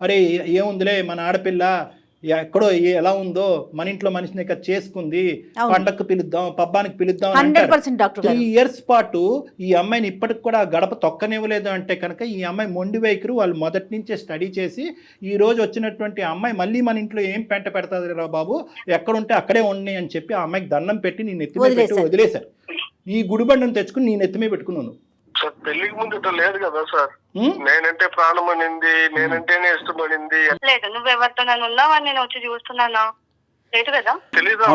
B: అరే ఏముందిలే, మన ఆడపిల్ల ఎక్కడో ఎలా ఉందో, మన ఇంట్లో మనిషిని చేసుకుంది, పండగకు పిలుద్దాం, పబ్బానికి పిలుద్దాం అంటే 3 years పాటు ఈ అమ్మాయిని ఇప్పటికి కూడా గడప తొక్కనివ్వలేదు అంటే కనుక ఈ అమ్మాయి మొండి వైఖరి వాళ్ళు మొదటి నుంచే స్టడీ చేసి ఈ రోజు వచ్చినటువంటి అమ్మాయి మళ్ళీ మన ఇంట్లో ఏం పెంట పెడతాది రా బాబు, ఎక్కడుంటే అక్కడే ఉన్నాయి అని చెప్పి ఆ అమ్మాయికి దండం పెట్టి నీ నెత్తిమే పెట్టి వదిలేశారు. ఈ గుడిబండను తెచ్చుకుని నీ నెత్తిమే పెట్టుకున్నాను.
A: సార్ పెళ్లికి ముందు ఇట్లా లేదు కదా సార్. నేనంటే ప్రాణం అనింది, నేనంటేనే ఇష్టపడింది.
D: లేదు, నువ్వు ఎవరితో నన్ను ఉన్నావని నేను వచ్చి చూస్తున్నానా? లేదు కదా.
A: తెలీదా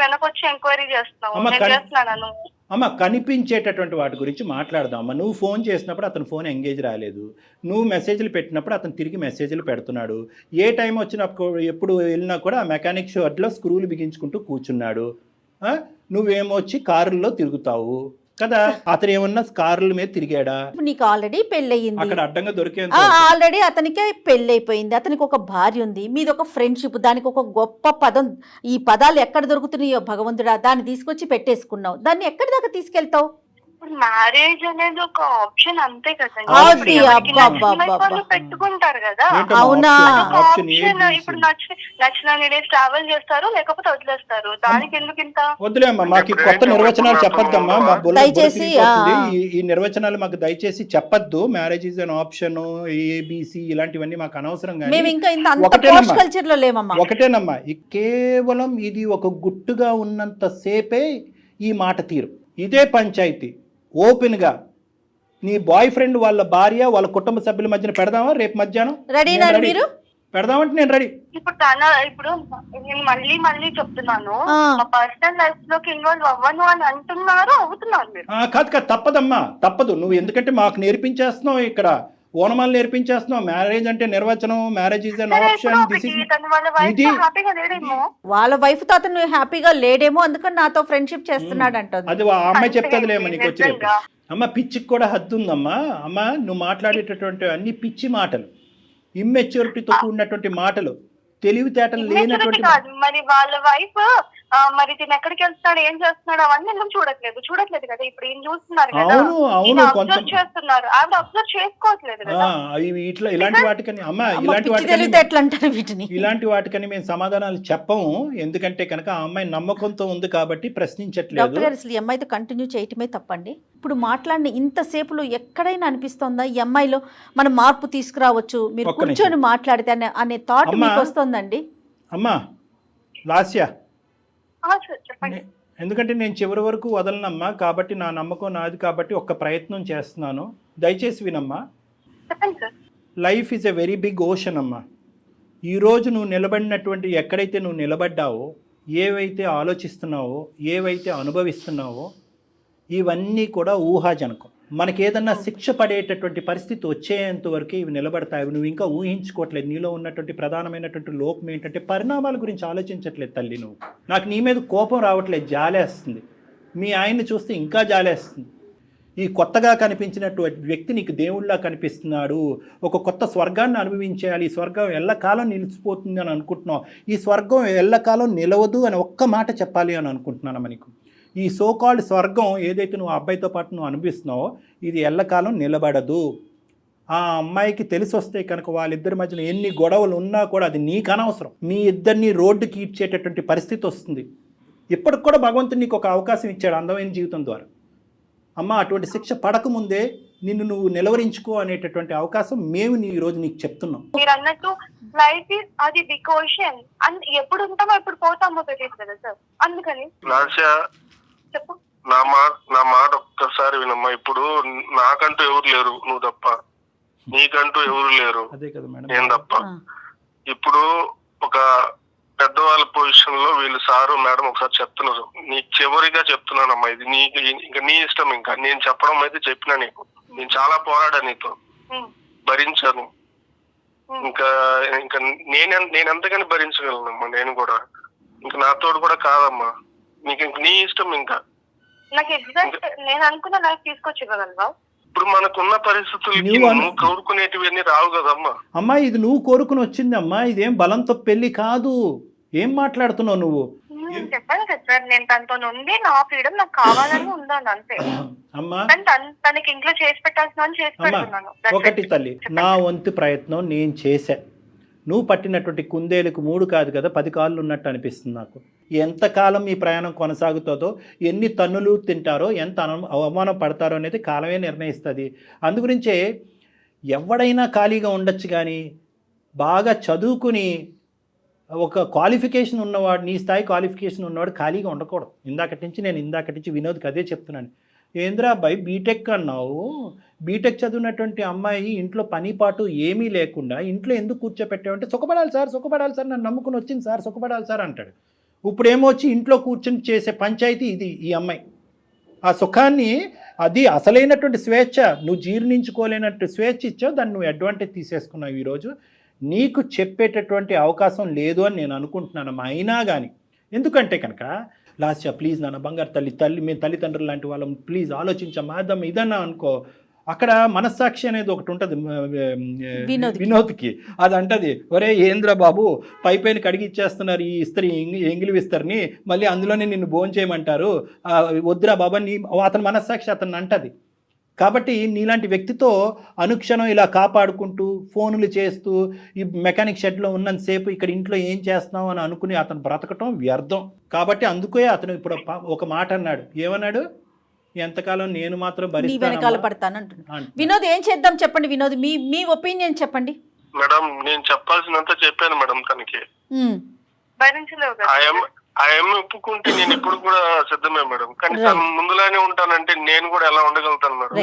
D: వెనకొచ్చి ఎంక్వైరీ చేస్తున్నాను.
B: అమ్మ కనిపించేటటువంటి వాటి గురించి మాట్లాడదాం అమ్మ. నువ్వు ఫోన్ చేసినప్పుడు అతను ఫోన్ ఎంగేజ్ రాలేదు, నువ్వు మెసేజ్లు పెట్టినప్పుడు అతను తిరిగి మెసేజ్లు పెడుతున్నాడు, ఏ టైం వచ్చినప్పుడు ఎప్పుడు వెళ్ళినా కూడా ఆ మెకానిక్ షెడ్లో స్క్రూలు బిగించుకుంటూ కూర్చున్నాడు. నువ్వేమో వచ్చి కారుల్లో తిరుగుతావు కదా. అతను ఏమన్నా కార్ల మీద తిరిగాడా?
C: నీకు ఆల్రెడీ పెళ్ళయింది,
B: అక్కడ అడ్డంగా దొరికే
C: ఆల్రెడీ అతనికి పెళ్ళైపోయింది, అతనికి ఒక భార్య ఉంది, మీది ఒక ఫ్రెండ్షిప్, దానికి ఒక గొప్ప పదం, ఈ పదాలు ఎక్కడ దొరుకుతున్నాయో భగవంతుడా, దాన్ని తీసుకొచ్చి పెట్టేసుకున్నావు, దాన్ని ఎక్కడి దాకా తీసుకెళ్తావు?
D: మ్యారేజ్ అనేది ఒక ఆప్షన్ అంతే కదండి. పెట్టుకుంటారు కదా.
C: అవునా?
D: ఇప్పుడు నచ్చిన డేస్ ట్రావెల్ చేస్తారు, లేకపోతే వదిలేస్తారు. దానికి ఎందుకు ఇంత?
B: వదిలేమ్మా, మాకు కొత్త నిర్వచనాలు చెప్పొద్దమ్మా. దయచేసి ఈ నిర్వచనాలు మాకు దయచేసి చెప్పొద్దు. Marriage is an option, A B C ఇలాంటివన్నీ మాకు అనవసరం. ఒకటేనమ్మా, కేవలం ఇది ఒక గుట్టుగా ఉన్నంత సేపే ఈ మాట తీరు. ఇదే పంచాయతీ ఓపెన్గా నీ బాయ్ ఫ్రెండ్ వాళ్ళ భార్య వాళ్ళ కుటుంబ సభ్యుల మధ్యన పెడదామా రేపు మధ్యాహ్నం?
C: మీరు
B: పెడదామంటే నేను రెడీ.
D: ఇప్పుడు నేను మళ్ళీ చెప్తున్నాను, మా పర్సనల్ లైఫ్ లోకి ఇన్వాల్వ్ అవ్వను అని అవుతున్నారు మీరు.
B: కాదు తప్పదమ్మా, తప్పదు. నువ్వు ఎందుకంటే మాకు నేర్పించేస్తున్నావు, ఇక్కడ ఓనమాలు నేర్పించేస్తున్నావు. మ్యారేజ్ అంటే నిర్వచనం, మ్యారేజ్ ఈజ్ అన్ ఆప్షన్.
C: వాళ్ళ వైఫ్ తో అతను హ్యాపీగా లేడేమో, అందుకని నాతో ఫ్రెండ్షిప్ చేస్తున్నాడు అంటుంది.
B: అది ఆ అమ్మాయి చెప్తాదిలేమో నీకు వచ్చేది. అమ్మ పిచ్చికి కూడా హద్దు ఉందమ్మా. అమ్మ నువ్వు మాట్లాడేటటువంటి అన్ని పిచ్చి మాటలు, ఇమ్మెచ్యూరిటీతో కూడినటువంటి మాటలు, తెలివితేటలు లేనటువంటి.
D: మరి వాళ్ళ వైఫ్ మరి తిని ఎక్కడికి వెళ్తున్నాడు, ఏం చేస్తున్నాడు, అవన్నీ ఎందుకు చూడట్లేదు కదా. ఇప్పుడు ఏం చూస్తున్నారు కదా, అబ్జర్వ్ చేస్తున్నారు, ఆవిడ అబ్జర్వ్ చేసుకోవట్లేదు కదా.
B: ఇలాంటి వాటికని అమ్మ ఇలాంటి వాటికని మేము సమాధానాలు చెప్పము. ఎందుకంటే కనుక ఆ అమ్మాయి నమ్మకంతో ఉంది కాబట్టి ప్రశ్నించట్లేదు.
C: అసలు ఈ అమ్మాయితో కంటిన్యూ చేయటమే తప్పండి. ఇప్పుడు మాట్లాడిన ఇంతసేపులో ఎక్కడైనా అనిపిస్తోందా ఈ అమ్మాయిలో మనం మార్పు తీసుకురావచ్చు, మీరు కూర్చొని మాట్లాడితే అనే థాట్ మీకు వస్తుందండి?
B: అమ్మా లాస్య,
D: చెప్పండి.
B: ఎందుకంటే నేను చివరి వరకు వదలనమ్మా, కాబట్టి నా నమ్మకం నాది కాబట్టి ఒక్క ప్రయత్నం చేస్తున్నాను, దయచేసి వినమ్మా. Life is a very big ocean అమ్మా. ఈరోజు నువ్వు నిలబడినటువంటి ఎక్కడైతే నువ్వు నిలబడ్డావో, ఏవైతే ఆలోచిస్తున్నావో, ఏవైతే అనుభవిస్తున్నావో, ఇవన్నీ కూడా ఊహాజనకం. మనకి ఏదన్నా శిక్ష పడేటటువంటి పరిస్థితి వచ్చేంత వరకు ఇవి నిలబడతాయి. నువ్వు ఇంకా ఊహించుకోవట్లేదు. నీలో ఉన్నటువంటి ప్రధానమైనటువంటి లోపం ఏంటంటే పరిణామాల గురించి ఆలోచించట్లేదు తల్లి. నువ్వు నాకు నీ మీద కోపం రావట్లేదు, జాలేస్తుంది. మీ ఆయన్ని చూస్తే ఇంకా జాలేస్తుంది. ఈ కొత్తగా కనిపించినటువంటి వ్యక్తి నీకు దేవుళ్ళలా కనిపిస్తున్నాడు. ఒక కొత్త స్వర్గాన్ని అనుభవించేయాలి, ఈ స్వర్గం ఎల్లకాలం నిలిచిపోతుంది అని అనుకుంటున్నావు. ఈ స్వర్గం ఎల్లకాలం నిలవదు అని ఒక్క మాట చెప్పాలి అని అనుకుంటున్నాను. మనకు ఈ సోకాల్డ్ స్వర్గం ఏదైతే నువ్వు అబ్బాయితో పాటు నువ్వు అనిపిస్తున్నావో ఇది ఎల్లకాలం నిలబడదు. ఆ అమ్మాయికి తెలిసి వస్తే కనుక వాళ్ళిద్దరి మధ్యలో ఎన్ని గొడవలు ఉన్నా కూడా అది నీకు అనవసరం. మీ ఇద్దరిని రోడ్డుకి ఈడ్చేటటువంటి పరిస్థితి వస్తుంది. ఇప్పటికి కూడా భగవంతుడు నీకు ఒక అవకాశం ఇచ్చాడు అందమైన జీవితం ద్వారా. అమ్మ అటువంటి శిక్ష పడకముందే నిన్ను నువ్వు నిలవరించుకో అనేటటువంటి అవకాశం మేము ఈరోజు నీకు చెప్తున్నాం.
D: మీరు అన్నట్టు లైఫ్ ఇస్ అది బిగ్ ఓషన్, ఎప్పుడు ఉంటామో ఎప్పుడు పోతామో తెలియదు కదా సార్. అందుకని చెప్పు.
A: నా మాట ఒక్కసారి వినమ్మా. ఇప్పుడు నాకంటూ ఎవరు లేరు, నువ్వు తప్ప. నీకంటూ ఎవరు లేరు, నేను తప్ప. ఇప్పుడు ఒక పెద్దవాళ్ళ పొజిషన్ లో వీళ్ళు సారు మేడం ఒకసారి చెప్తున్నారు. నీకు చివరిగా చెప్తున్నానమ్మా, ఇది నీకు ఇంకా నీ ఇష్టం. ఇంకా నేను చెప్పడం అయితే చెప్పినా నీకు. నేను చాలా పోరాడా నీతో, భరించాను. ఇంకా ఇంకా నేను ఎంతగాని భరించగలనమ్మా. నేను కూడా ఇంకా నాతోడు కూడా కాదమ్మా. నీకు ఇంక నీ ఇష్టం. ఇంకా
D: నాకు ఎగ్జాక్ట్ నేను అనుకున్న లైఫ్ తీసుకొచ్చివ్వగలవా?
A: ఇప్పుడు మనకున్న పరిస్థితులు నువ్వు కోరుకునేటివన్నీ రావు కదమ్మా.
B: అమ్మా ఇది నువ్వు కోరుకుని వచ్చిందమ్మా, ఇదేం బలంతో పెళ్లి కాదు. ఏం మాట్లాడుతున్నావు నువ్వు?
D: చెప్పాను కదా సార్, నేను తనతో ఉంది, నా ఫ్రీడమ్ నాకు కావాలని ఉందని అంతే.
B: అమ్మా
D: తనకి ఇంట్లో చేసి పెట్టాల్సిన చేసి పెడుతున్నాను.
B: ఒకటి తల్లి, నా వంతు ప్రయత్నం నేను చేశా. నువ్వు పట్టినటువంటి కుందేలకు 3 కాదు కదా 10 కాళ్ళు ఉన్నట్టు అనిపిస్తుంది నాకు. ఎంతకాలం ఈ ప్రయాణం కొనసాగుతుందో, ఎన్ని తన్నులు తింటారో, ఎంత అవమానం పడతారో అనేది కాలమే నిర్ణయిస్తుంది. అందుగురించే ఎవడైనా ఖాళీగా ఉండొచ్చు, కానీ బాగా చదువుకుని ఒక క్వాలిఫికేషన్ ఉన్నవాడు, నీ స్థాయి క్వాలిఫికేషన్ ఉన్నవాడు ఖాళీగా ఉండకూడదు. ఇందాకటి నుంచి వినోద్కి అదే చెప్తున్నాను. ఏంద్రా అబ్బాయి బీటెక్ అన్నావు, బీటెక్ చదివినటువంటి అమ్మాయి ఇంట్లో పని పాటు ఏమీ లేకుండా ఇంట్లో ఎందుకు కూర్చోపెట్టావంటే సుఖపడాలి సార్ నన్ను నమ్ముకుని వచ్చింది సార్, సుఖపడాలి సార్ అంటాడు. ఇప్పుడు ఏమొచ్చి ఇంట్లో కూర్చొని చేసే పంచాయతీ ఇది ఈ అమ్మాయి. ఆ సుఖాన్ని, అది అసలైనటువంటి స్వేచ్ఛ, నువ్వు జీర్ణించుకోలేనట్టు స్వేచ్ఛ ఇచ్చావు, దాన్ని నువ్వు అడ్వాంటేజ్ తీసేసుకున్నావు. ఈరోజు నీకు చెప్పేటటువంటి అవకాశం లేదు అని నేను అనుకుంటున్నాను. అయినా కానీ ఎందుకంటే కనుక లాస్య ప్లీజ్ నాన్న బంగారు తల్లి మీ తల్లిదండ్రులు లాంటి వాళ్ళం ప్లీజ్ ఆలోచించమ్మా, అదమ్మా ఇదన్నా అనుకో. అక్కడ మనస్సాక్షి అనేది ఒకటి ఉంటుంది వినోద్కి. అది అంటది, ఒరే ఏంద్ర బాబు పైపైన కడిగి ఇచ్చేస్తున్నారు ఈ ఇస్త్రీ ఎంగిలి విస్తరిని, మళ్ళీ అందులోనే నిన్ను భోజనం చేయమంటారు, వద్దురా బాబా నీ, అతని మనస్సాక్షి అతన్ని అంటది. కాబట్టి నీలాంటి వ్యక్తితో అనుక్షణం ఇలా కాపాడుకుంటూ ఫోన్లు చేస్తూ ఈ మెకానిక్ షెడ్లో ఉన్నంతసేపు ఇక్కడ ఇంట్లో ఏం చేస్తున్నావు అని అనుకుని అతను బ్రతకటం వ్యర్థం. కాబట్టి అందుకే అతను ఇప్పుడు ఒక మాట అన్నాడు, ఏమన్నాడు, ఎంతకాలం నేను మాత్రం
C: భరిస్తాను. వినోద్ ఏం చేద్దాం చెప్పండి వినోద్, మీ ఒపీనియన్ చెప్పండి.
A: మేడం నేను చెప్పాల్సినంత చెప్పాను మేడం తనకి. ఆయమ్మ ఒప్పుకుంటే నేను ఇప్పుడు కూడా సిద్ధమే మేడం, కానీ తను ముందులానే ఉంటానంటే నేను కూడా ఎలా ఉండగలుగుతాను madam.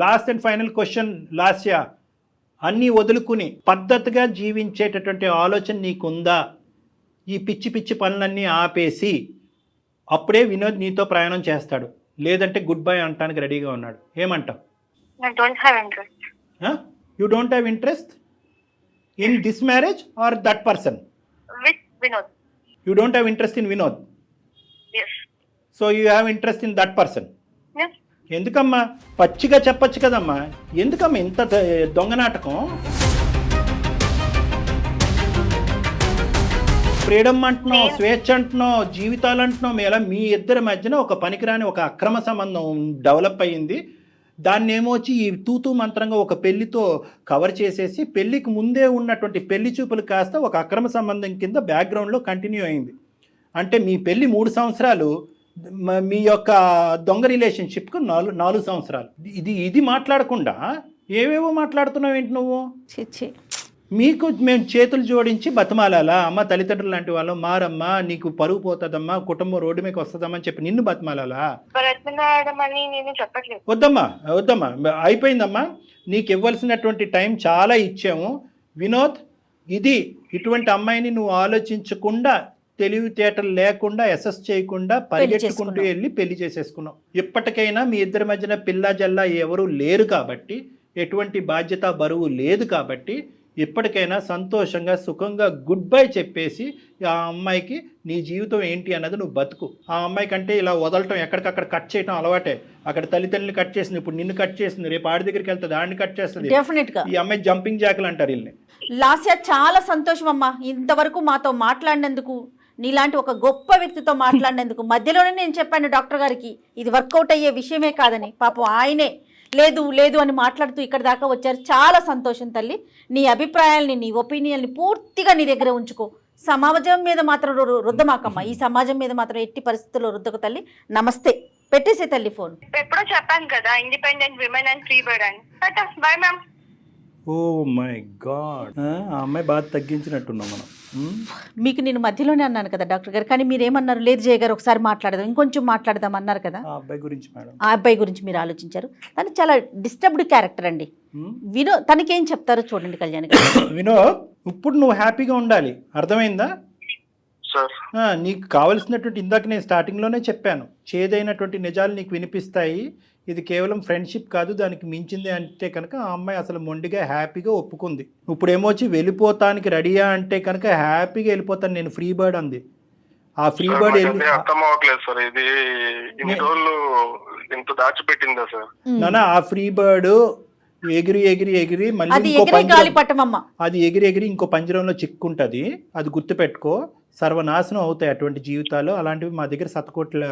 B: Last and final question Lasya, అన్నీ వదులుకుని పద్ధతిగా జీవించేటటువంటి ఆలోచన నీకుందా? ఈ పిచ్చి పిచ్చి పనులన్నీ ఆపేసి అప్పుడే వినోద్ నీతో ప్రయాణం చేస్తాడు, లేదంటే గుడ్ బై అంటానికి రెడీగా ఉన్నాడు. ఏమంటావు? You don't have interest in this marriage or that person? You don't have interest in Vinod?
D: Yes.
B: So you have interest in that person?
D: Yes.
B: ఎందుకమ్మా పచ్చిగా చెప్పచ్చు కదమ్మా, ఎందుకమ్మా ఇంత దొంగ నాటకం? ఫ్రీడమ్ అంటున్నావు, స్వేచ్ఛ అంటున్నావు, జీవితాలు అంటున్నావు, ఎలా మీ ఇద్దరి మధ్యన ఒక పనికిరాని ఒక అక్రమ సంబంధం డెవలప్ అయ్యింది. దాన్ని ఏమొచ్చి ఈ తూతూ మంత్రంగా ఒక పెళ్లితో కవర్ చేసేసి పెళ్లికి ముందే ఉన్నటువంటి పెళ్లి చూపులు కాస్త ఒక అక్రమ సంబంధం కింద బ్యాక్గ్రౌండ్లో కంటిన్యూ అయింది. అంటే మీ పెళ్లి 3 సంవత్సరాలు, మీ యొక్క దొంగ రిలేషన్షిప్కు 4 సంవత్సరాలు. ఇది మాట్లాడకుండా ఏవేవో మాట్లాడుతున్నావు ఏంటి నువ్వు? మీకు మేము చేతులు జోడించి బతిమాలాలా? అమ్మ తల్లిదండ్రులు లాంటి వాళ్ళు మారమ్మా, నీకు పరువు పోతుందమ్మా, కుటుంబం రోడ్డు మీకు వస్తుందమ్మా అని చెప్పి నిన్ను బతిమాలాలా? వద్దమ్మా అయిపోయిందమ్మా, నీకు ఇవ్వాల్సినటువంటి టైం చాలా ఇచ్చాము. వినోద్, ఇటువంటి అమ్మాయిని నువ్వు ఆలోచించకుండా, తెలివితేటలు లేకుండా, అసెస్ చేయకుండా పరిగెట్టుకుంటూ వెళ్ళి పెళ్లి చేసేసుకున్నావు. ఇప్పటికైనా మీ ఇద్దరి మధ్యన పిల్లా జల్లా ఎవరు లేరు కాబట్టి, ఎటువంటి బాధ్యత బరువు లేదు కాబట్టి ఇప్పటికైనా సంతోషంగా సుఖంగా గుడ్ బై చెప్పేసి ఆ అమ్మాయికి నీ జీవితం ఏంటి అన్నది నువ్వు బతుకు. ఆ అమ్మాయి కంటే ఇలా వదలటం, ఎక్కడికక్కడ కట్ చేయటం అలవాటే. అక్కడ తల్లిదండ్రులు కట్ చేసింది, ఇప్పుడు నిన్ను కట్ చేసింది, రేపు ఆడి దగ్గరికి వెళ్తుంది, ఆడిని కట్ చేస్తుంది. ఈ అమ్మాయి జంపింగ్ జాకులు అంటారు వీళ్ళని.
C: లాస్య చాలా సంతోషం అమ్మా, ఇంతవరకు మాతో మాట్లాడినందుకు, నీలాంటి ఒక గొప్ప వ్యక్తితో మాట్లాడినందుకు. మధ్యలోనే నేను చెప్పాను డాక్టర్ గారికి ఇది వర్కౌట్ అయ్యే విషయమే కాదని, పాపం ఆయనే లేదు అని మాట్లాడుతూ ఇక్కడ దాకా వచ్చారు. చాలా సంతోషం తల్లి. నీ అభిప్రాయాల్ని, నీ ఒపీనియన్ని పూర్తిగా నీ దగ్గర ఉంచుకో. సమాజం మీద మాత్రం రుద్దమాకమ్మా, ఈ సమాజం మీద మాత్రం ఎట్టి పరిస్థితుల్లో రుద్దకు తల్లి. నమస్తే, పెట్టేసే తల్లి ఫోన్.
D: ఎప్పుడో చెప్పాను కదా, independent women and free bird అని. Bye ma'am.
B: Oh my God, ఆ అమ్మాయి బాగా తగ్గించినట్టున్నాం మనం.
C: మీకు నేను మధ్యలోనే అన్నాను కదా డాక్టర్ గారు, కానీ మీరేమన్నారు, లేదు జయ గారు ఒకసారి మాట్లాడదాం, ఇంకొంచెం మాట్లాడదాం అన్నారు కదా.
B: ఆ అబ్బాయి గురించి మేడం,
C: ఆ అబ్బాయి గురించి మీరు ఆలోచించారు. తను చాలా డిస్టర్బ్డ్ క్యారెక్టర్ అండి. తనకేం చెప్తారో చూడండి కళ్యాణ్ గారు.
B: వినోద్, ఇప్పుడు నువ్వు హ్యాపీగా ఉండాలి, అర్థమైందా? నీకు కావలసినటువంటి, ఇందాక నేను స్టార్టింగ్లోనే చెప్పాను, చేదైనటువంటి నిజాలు నీకు వినిపిస్తాయి. ఇది కేవలం ఫ్రెండ్షిప్ కాదు, దానికి మించింది అంటే కనుక ఆ అమ్మాయి అసలు మొండిగా హ్యాపీగా ఒప్పుకుంది. ఇప్పుడు ఏమొచ్చి వెళ్ళిపోతానికి రెడీయా అంటే కనుక హ్యాపీగా వెళ్ళిపోతాను నేను, ఫ్రీ బర్డ్ అంది. ఆ ఫ్రీ బర్డ్ నానా, ఆ ఫ్రీ బర్డ్ ఎగిరి మళ్ళీ అది ఎగిరి ఇంకో పంజరంలో చిక్కుంటది. అది గుర్తుపెట్టుకో, సర్వనాశనం అవుతాయి అటువంటి జీవితాలు. అలాంటివి మా దగ్గర శతకోట్ల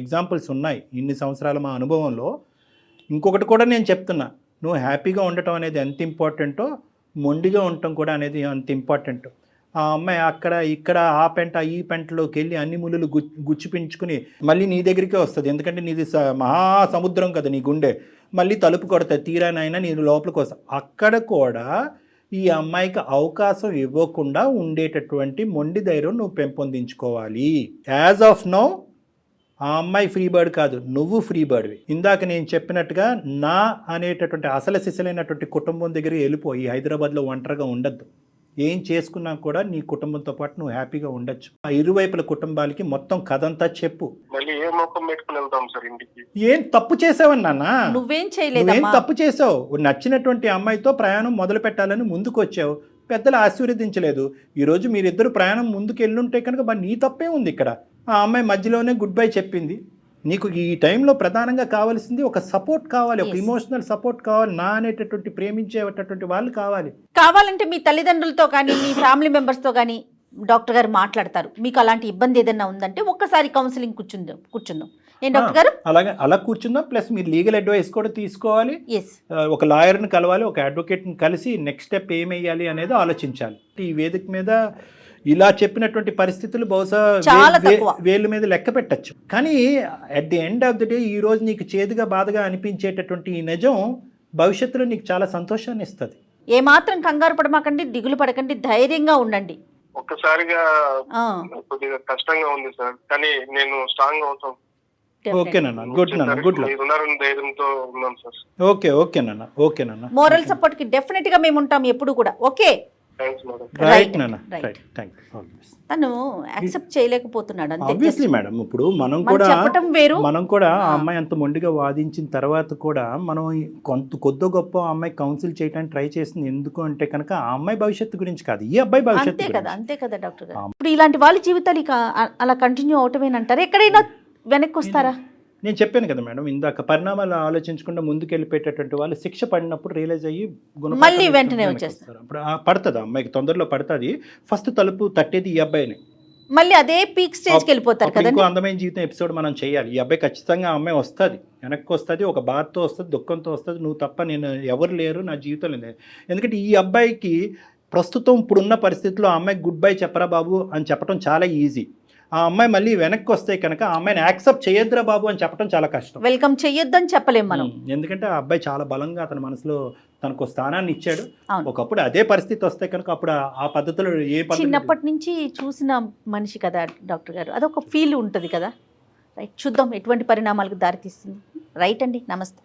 B: ఎగ్జాంపుల్స్ ఉన్నాయి ఇన్ని సంవత్సరాల మా అనుభవంలో. ఇంకొకటి కూడా నేను చెప్తున్నా, నువ్వు హ్యాపీగా ఉండటం అనేది ఎంత ఇంపార్టెంటో, మొండిగా ఉండటం కూడా అనేది అంత ఇంపార్టెంట్. ఆ అమ్మాయి అక్కడ ఇక్కడ ఆ పెంట ఈ పెంటలోకి వెళ్ళి అన్ని ముళ్ళు గుచ్చిపించుకుని మళ్ళీ నీ దగ్గరికే వస్తుంది. ఎందుకంటే నీది మహాసముద్రం కదా నీ గుండె. మళ్ళీ తలుపు కొడతాయి, తీరానైనా నేను లోపలికి వస్తా. అక్కడ కూడా ఈ అమ్మాయికి అవకాశం ఇవ్వకుండా ఉండేటటువంటి మొండి ధైర్యం నువ్వు పెంపొందించుకోవాలి. యాజ్ ఆఫ్ నౌ ఆ అమ్మాయి ఫ్రీ బర్డ్ కాదు, నువ్వు ఫ్రీ బర్డ్వి. ఇందాక నేను చెప్పినట్టుగా నా అనేటటువంటి అసలు సిసలైనటువంటి కుటుంబం దగ్గర వెళ్ళిపోయి హైదరాబాద్లో ఒంటరిగా ఉండద్దు. ఏం చేసుకున్నా కూడా నీ కుటుంబంతో పాటు నువ్వు హ్యాపీగా ఉండొచ్చు. ఆ ఇరువైపుల కుటుంబాలకి మొత్తం కథంతా చెప్పు.
A: మళ్ళీ ఏ మొక్కం పెట్టుకుని వెళ్తాం సార్ ఇంటికి?
B: ఏం తప్పు చేసావని నాన్న?
C: నువ్వేం
B: నువ్వేం
C: చేయలేదు.
B: తప్పు చేసావు? నచ్చినటువంటి అమ్మాయితో ప్రయాణం మొదలు పెట్టాలని ముందుకు వచ్చావు, పెద్దలు ఆశీర్వదించలేదు. ఈరోజు మీరిద్దరు ప్రయాణం ముందుకు వెళ్ళుంటే కనుక మరి నీ తప్పే ఉంది ఇక్కడ. ఆ అమ్మాయి మధ్యలోనే గుడ్ బై చెప్పింది. నీకు ఈ టైంలో ప్రధానంగా కావాల్సింది ఒక సపోర్ట్ కావాలి, ఒక ఇమోషనల్ సపోర్ట్ కావాలి. నా అనేటటువంటి ప్రేమించేటటువంటి వాళ్ళు
C: కావాలంటే మీ తల్లిదండ్రులతో కానీ మీ ఫ్యామిలీ మెంబర్స్తో కానీ డాక్టర్ గారు మాట్లాడతారు. మీకు అలాంటి ఇబ్బంది ఏదైనా ఉందంటే ఒక్కసారి కౌన్సిలింగ్ కూర్చుందాం. ఏం డాక్టర్ గారు?
B: అలా కూర్చుందాం. ప్లస్ మీరు లీగల్ అడ్వైస్ కూడా తీసుకోవాలి.
C: ఎస్,
B: ఒక లాయర్ని కలవాలి, ఒక అడ్వకేట్ని కలిసి నెక్స్ట్ స్టెప్ ఏమేయాలి అనేది ఆలోచించాలి. ఈ వేదిక మీద ఇలా చెప్పినటువంటి పరిస్థితులు బహుశా వేళ్ళ మీద లెక్క పెట్టచ్చు. కానీ at the end of the day ఈ రోజు నీకు చేదుగా బాధగా అనిపించేటటువంటి ఈ నిజం భవిష్యత్తులో నీకు చాలా సంతోషాన్ని ఇస్తుంది.
C: ఏమాత్రం కంగారు పడమాకండి, దిగులు పడకండి, ధైర్యంగా ఉండండి.
A: ఒక్కసారిగా కొద్దిగా కష్టంగా ఉంది సార్, కానీ నేను స్ట్రాంగ్ అవుతాను.
B: ఓకేనన్నా, గుడ్ నాన్న, గుడ్ లక్.
A: ధైర్యంతో ఉన్నాం సార్.
B: ఓకేనన్నా.
C: మోరల్ సపోర్ట్ కి డెఫినెట్ గా మేము ఉంటాం ఎప్పుడు కూడా. ఓకే,
B: రైట్ నాన్న, రైట్. థాంక్యూ.
C: తను యాక్సెప్ట్ చేయలేకపోతున్నాడు అంతే.
B: ఆబ్వియస్లీ మేడం, ఇప్పుడు మనం కూడా ఆ అమ్మాయి అంత మొండిగా వాదించిన తర్వాత కూడా మనం కొద్ది గొప్ప ఆ అమ్మాయి కౌన్సిల్ చేయడానికి ట్రై చేసింది. ఎందుకు అంటే కనుక ఆ అమ్మాయి భవిష్యత్తు గురించి కాదు, ఈ అబ్బాయి భవిష్యత్తు.
C: అంతే కదా డాక్టర్ గారు. ఇప్పుడు ఇలాంటి వాళ్ళ జీవితాలు ఇక అలా కంటిన్యూ అవటమేనంటారు? ఎక్కడైనా వెనక్కి వస్తారా?
B: నేను చెప్పాను కదా మేడం ఇందాక, పరిణామాలు ఆలోచించకుండా ముందుకెళ్ళిపోయేటటువంటి వాళ్ళు శిక్ష పడినప్పుడు రియలైజ్ అయ్యి
C: మళ్ళీ వెంటనే వచ్చేస్తారు.
B: అప్పుడు పడుతుంది, అమ్మాయికి తొందరలో పడుతుంది. ఫస్ట్ తలుపు తట్టేది ఈ అబ్బాయిని.
C: మళ్ళీ అదే పీక్ స్టేజ్కి వెళ్ళిపోతారు కదా.
B: ఇంకో అందమైన జీవితం ఎపిసోడ్ మనం చేయాలి. ఈ అబ్బాయి ఖచ్చితంగా ఆ అమ్మాయి వస్తుంది, వెనక్కి వస్తుంది, ఒక బాధతో వస్తుంది, దుఃఖంతో వస్తుంది. నువ్వు తప్ప నేను ఎవరు లేరు నా జీవితంలో లేదు. ఎందుకంటే ఈ అబ్బాయికి ప్రస్తుతం ఇప్పుడున్న పరిస్థితుల్లో ఆ అమ్మాయికి గుడ్ బై చెప్పరా బాబు అని చెప్పడం చాలా ఈజీ. ఆ అమ్మాయి మళ్ళీ వెనక్కి వస్తే కనుక ఆ అమ్మాయిని యాక్సెప్ట్ చేయొద్దురా బాబు అని చెప్పడం చాలా కష్టం.
C: వెల్కమ్ చేయొద్దని చెప్పలేం మనం.
B: ఎందుకంటే ఆ అబ్బాయి చాలా బలంగా అతని మనసులో తనకు స్థానాన్ని ఇచ్చాడు. ఒకప్పుడు అదే పరిస్థితి వస్తే కనుక అప్పుడు ఆ పద్ధతిలో
C: చిన్నప్పటి నుంచి చూసిన మనిషి కదా డాక్టర్ గారు, అదొక ఫీల్ ఉంటుంది కదా. రైట్, చూద్దాం ఎటువంటి పరిణామాలకు దారితీస్తుంది. రైట్ అండి, నమస్తే.